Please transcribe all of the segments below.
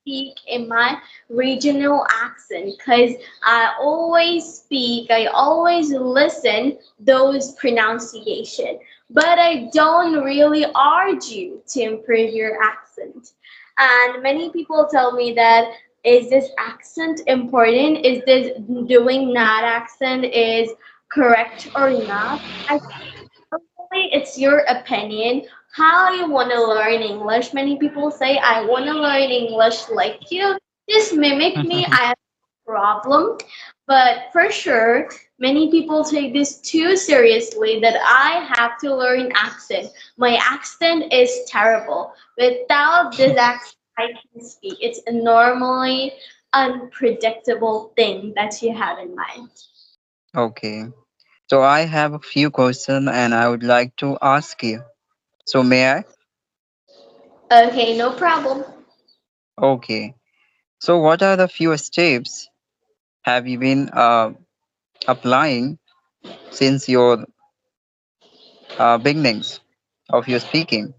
speak in my regional accent because I always listen those pronunciation, but I don't really urge you to improve your accent. And many people tell me that is this accent important? Is this doing that accent is correct or not? I Personally, it's your opinion how you want to learn English. Many people say, I want to learn English like you. Just mimic me. I have no problem. But for sure, many people take this too seriously that I have to learn accent. My accent is terrible. Without this accent, I can speak. It's a normally unpredictable thing that you have in mind. Okay. So I have a few questions and I would like to ask you. So may I? Okay, no problem. Okay. So what are the few steps have you been applying since your beginnings of your speaking?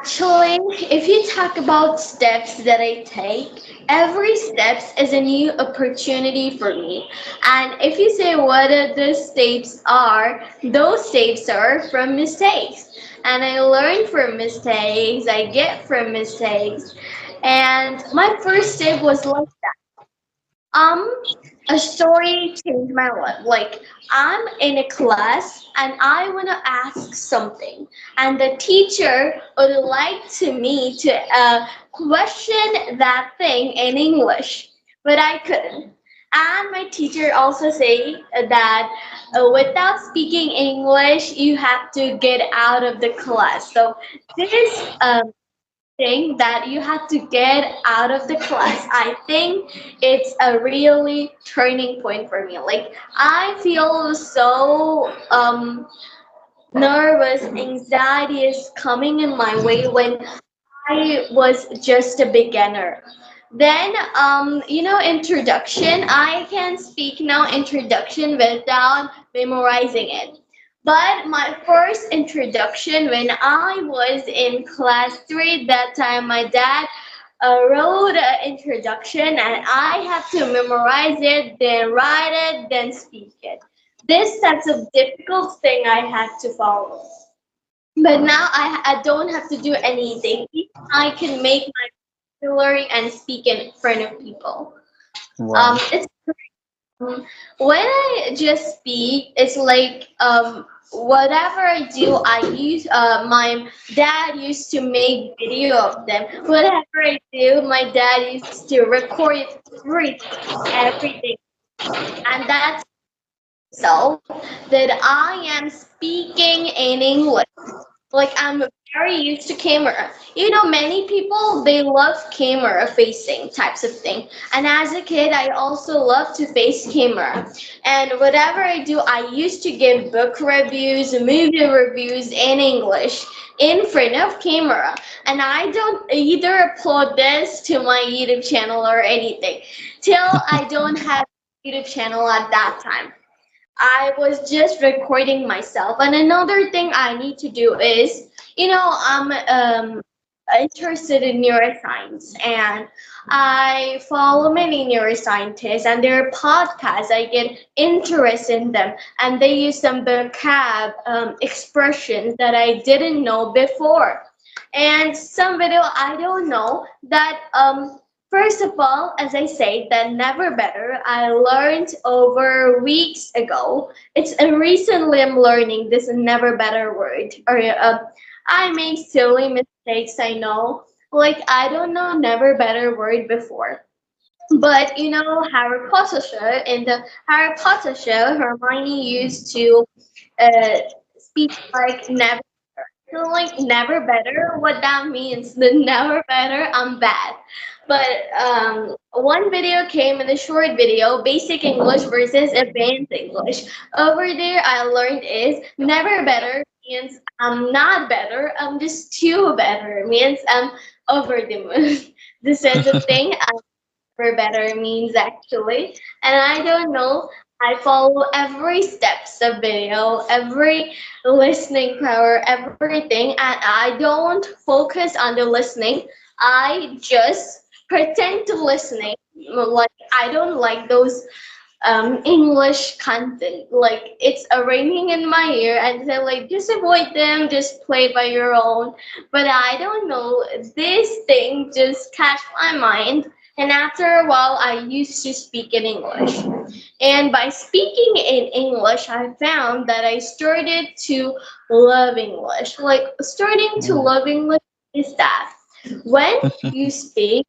Actually, if you talk about steps that I take, every steps is a new opportunity for me. And if you say what are the steps are, those steps are from mistakes. And I learn from mistakes, I get from mistakes. And my first step was like um, a story changed my life. Like I'm in a class and I wanna ask something, and the teacher would like to me to question that thing in English, but I couldn't. And my teacher also say that without speaking English, you have to get out of the class. So this thing that you had to get out of the class. I think it's a really turning point for me. Like I feel so nervous, anxiety is coming in my way when I was just a beginner. Then, introduction. I can speak now introduction without memorizing it. But my first introduction when I was in class three, that time my dad wrote an introduction and I have to memorize it, then write it, then speak it. This that's a difficult thing I had to follow. But now I don't have to do anything. I can make my learning and speak in front of people. Wow. It's when I just speak, it's like whatever I do, I use my dad used to make video of them. Whatever I do, my dad used to record everything, and that's so that I am speaking in English. Like I'm very used to camera. Many people they love camera facing types of thing. And as a kid, I also love to face camera. And whatever I do, I used to give book reviews, movie reviews in English in front of camera. And I don't either upload this to my YouTube channel or anything till I don't have a YouTube channel at that time. I was just recording myself. And another thing I need to do is, I'm interested in neuroscience and I follow many neuroscientists and their podcasts. I get interest in them and they use some vocab expressions that I didn't know before. And some video I don't know that first of all, as I say, that never better. I learned over weeks ago. It's recently I'm learning this never better word. Or I make silly mistakes. I know, like I don't know never better word before. But Harry Potter show. In the Harry Potter show, Hermione used to uh, speak like never. So like never better, what that means, the never better, I'm bad. But one video came in a short video, basic English versus advanced English. Over there, I learned is never better means I'm not better, I'm just too better. Means I'm over the moon. This is a thing. Never better means actually, and I don't know. I follow every steps of video, every listening power, everything, and I don't focus on the listening. I just pretend to listening. Like I don't like those English content. Like it's ringing in my ear, and they're like, just avoid them, just play by your own. But I don't know, this thing just catch my mind, and after a while, I used to speak in English. And by speaking in English, I found that I started to love English. Like starting to Mm. love English is that when you speak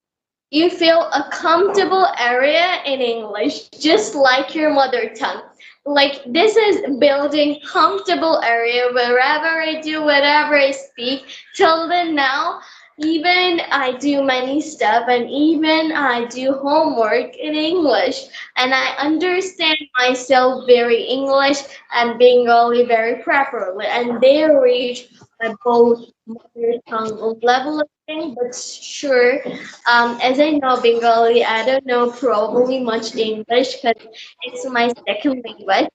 you feel a comfortable area in English, just like your mother tongue. Like this is building comfortable area wherever I do, whatever I speak. Till then now, even I do many stuff and even I do homework in English and I understand myself very English and Bengali very properly and they reach both mother tongue level of thing, but sure as I know Bengali, I don't know probably much English because it's my second language.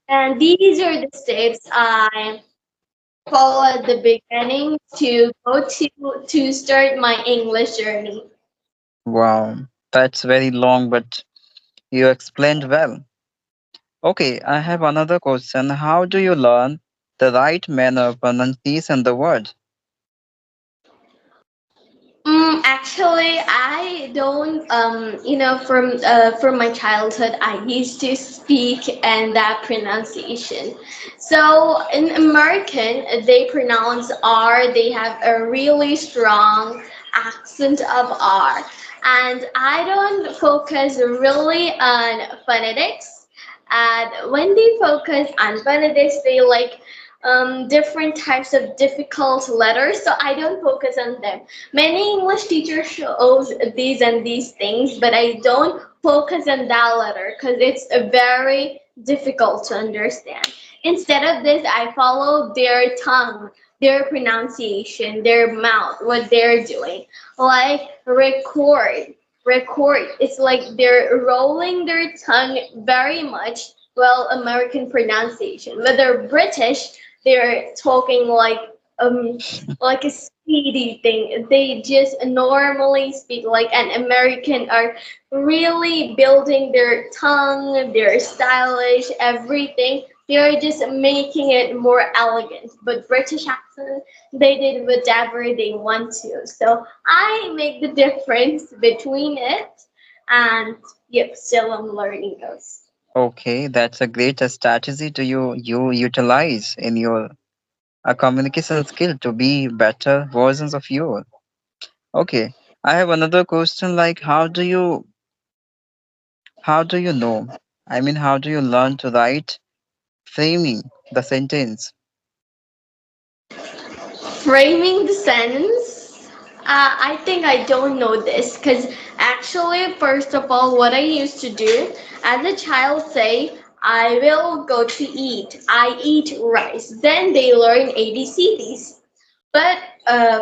And these are the steps I follow at the beginning to go to start my English journey. Wow, that's very long, but you explained well. Okay, I have another question. How do you learn the right manner of pronunciation the word? Actually, I don't. From my childhood, I used to speak and that pronunciation. So in American, they pronounce R. They have a really strong accent of R, and I don't focus really on phonetics. And when they focus on phonetics, they like different types of difficult letters. So I don't focus on them. Many English teachers shows these and these things, but I don't focus on that letter because it's very difficult to understand. Instead of this, I follow their tongue, their pronunciation, their mouth, what they're doing. Like record, record. It's like they're rolling their tongue very much. Well, American pronunciation. Whether British, they're talking like a speedy thing. They just normally speak like an American are really building their tongue, their stylish, everything. They're just making it more elegant. But British accent, they did whatever they want to. So I make the difference between it and yep, still I'm learning those. Okay, that's a great strategy to you utilize in your communication skill to be better versions of you. Okay, I have another question like how do you know? I mean, how do you learn to write framing the sentence? Framing the sentence? I think I don't know this because actually, first of all, what I used to do as a child say, I will go to eat. I eat rice. Then they learn ABCDs. But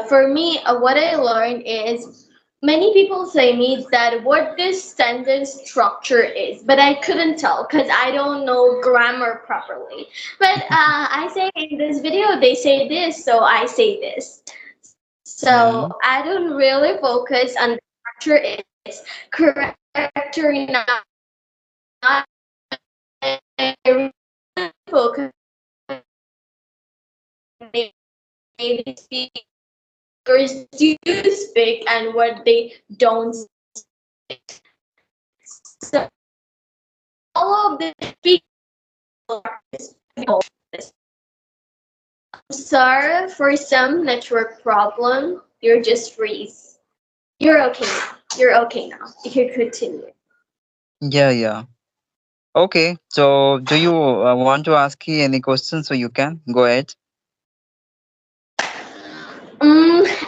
for me, what I learned is many people say me that what this sentence structure is, but I couldn't tell because I don't know grammar properly. But I say in this video they say this, so I say this. So I Hmm. don't really focus on the structure. It's character, not I really focus on they speakers do speak and what they don't speak. So all of the sorry for some network problem. You're just freeze. You're okay now. You're okay now. You can continue. Yeah, yeah. Okay, so do you want to ask me any questions? So you can go ahead.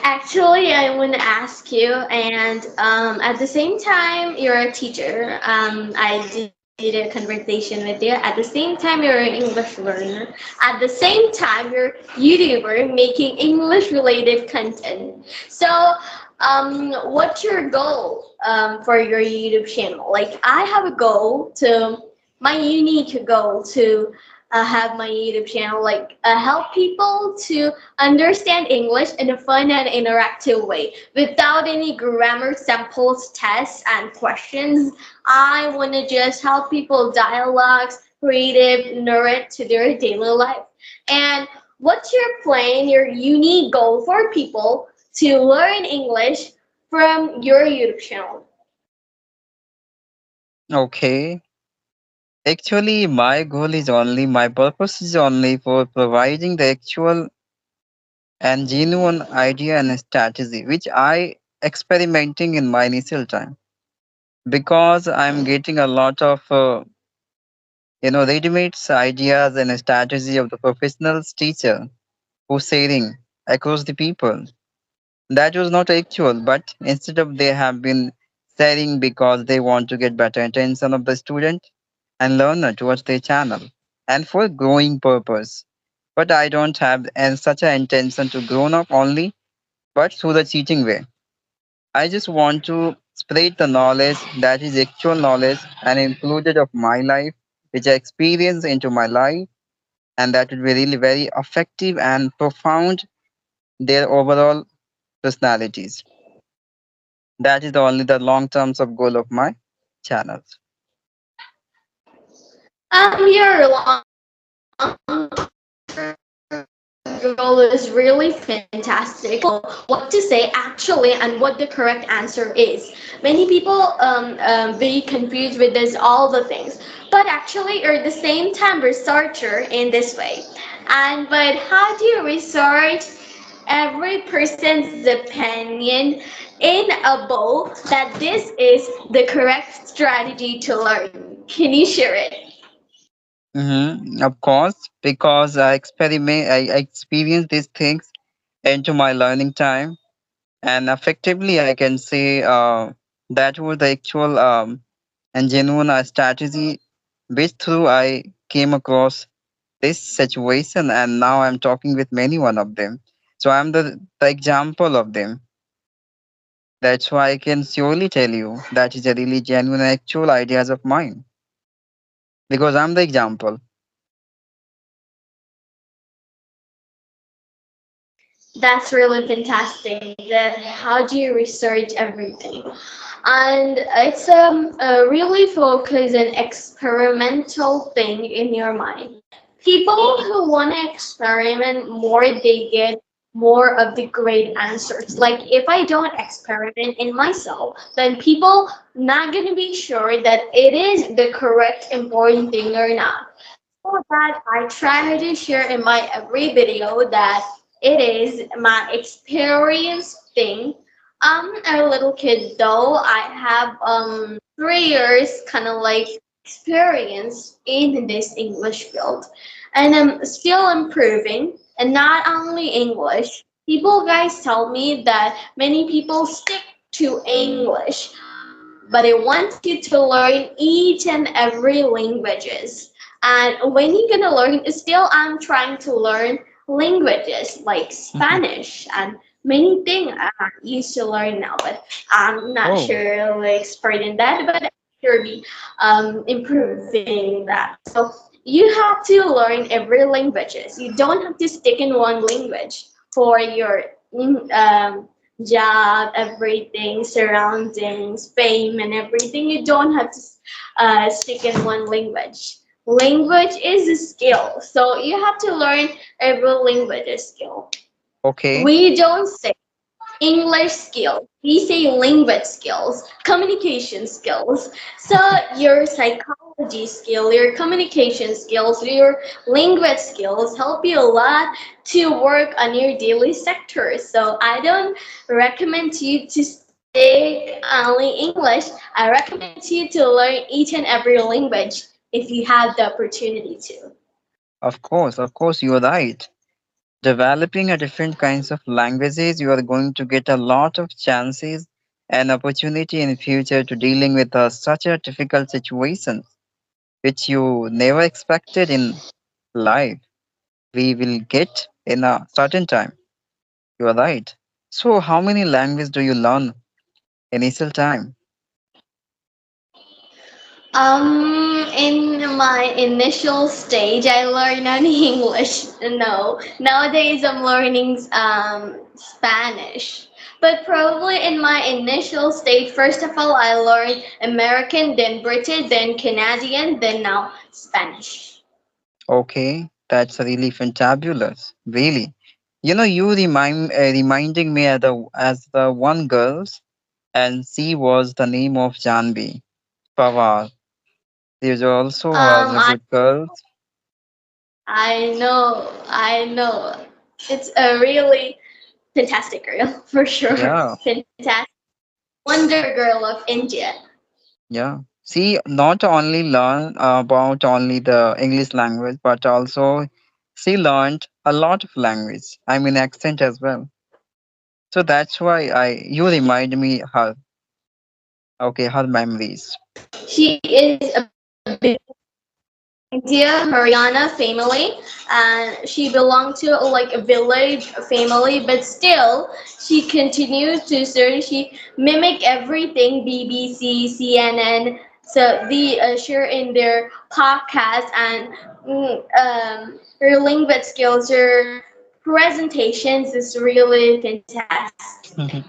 Actually, I want to ask you, and at the same time, you're a teacher. I did a conversation with you. At the same time, you're an English learner. At the same time, you're YouTuber making English-related content. So, what's your goal for your YouTube channel? Like, I have a goal to my unique goal to have my YouTube channel, like help people to understand English in a fun and interactive way without any grammar samples, tests, and questions. I want to just help people dialogues, creative, narrate to their daily life. And what's your plan, your unique goal for people to learn English from your YouTube channel? Okay. Actually, my purpose is only for providing the actual and genuine idea and strategy, which I experimenting in my initial time because I'm getting a lot of ready-made ideas and strategy of the professionals teacher who's sharing across the people. That was not actual, but instead of they have been sharing because they want to get better attention of the student and learner towards their channel and for growing purpose. But I don't have such an intention to grown up only, but through the teaching way. I just want to spread the knowledge that is actual knowledge and included of my life, which I experience into my life, and that would be really very effective and profound their overall personalities. That is the only the long terms of goal of my channels. Your long-term goal is really fantastic. What to say actually and what the correct answer is. Many people be confused with this all the things, but actually you're the same time researcher in this way. And but how do you research every person's opinion in a bowl that this is the correct strategy to learn? Can you share it? Of course, because I experience these things into my learning time, and effectively I can say that was the actual and genuine strategy which through I came across this situation, and now I'm talking with many one of them. So I'm the example of them. That's why I can surely tell you that is a really genuine actual ideas of mine because I'm the example. That's really fantastic. That how do you research everything? And it's a really focused and experimental thing in your mind. People who want to experiment more, they get more of the great answers. Like if I don't experiment in myself, then people not gonna be sure that it is the correct important thing or not. So that I try to share in my every video that it is my experience thing. I'm a little kid though. I have 3 years kind of like experience in this English field, and I'm still improving. And not only English, people guys tell me that many people stick to English, but I want you to learn each and every languages. And when you're gonna learn, still I'm trying to learn languages like Spanish and many things I used to learn now, but I'm not Oh, sure like expert in that, but I'm sure be improving that. So you have to learn every languages. You don't have to stick in one language for your um, job, everything, surroundings, fame, and everything. You don't have to stick in one language. Language is a skill, so you have to learn every language is skill. okay. We don't say English skills. We say language skills, communication skills. So your psychology skill, your communication skills, your language skills help you a lot to work on your daily sector. So I don't recommend you to stick only English. I recommend you to learn each and every language if you have the opportunity to. Of course, you're right. Developing a different kinds of languages, you are going to get a lot of chances and opportunity in future to dealing with such a difficult situation which you never expected in life. We will get in a certain time. You are right. So, how many languages do you learn initial time? In my initial stage, I learned only English. No, nowadays I'm learning Spanish. But probably in my initial stage, first of all, I learned American, then British, then Canadian, then now Spanish. Okay, that's really fantabulous. Really. You know, you reminding me as the one girls, and she was the name of Janvi. Pawar. There also was Um, a I good girl. I know. It's a really fantastic girl for sure. Yeah, Fantastic wonder girl of India. yeah. She not only learned about only the English language, but also she learned a lot of language. I mean accent as well. So that's why I you remind me her. Okay, her memories. She is a big India Haryana family, and she belonged to like a village family, but still she continues to search. She mimic everything BBC, CNN. So the share in their podcast and her language skills, her presentations is really fantastic.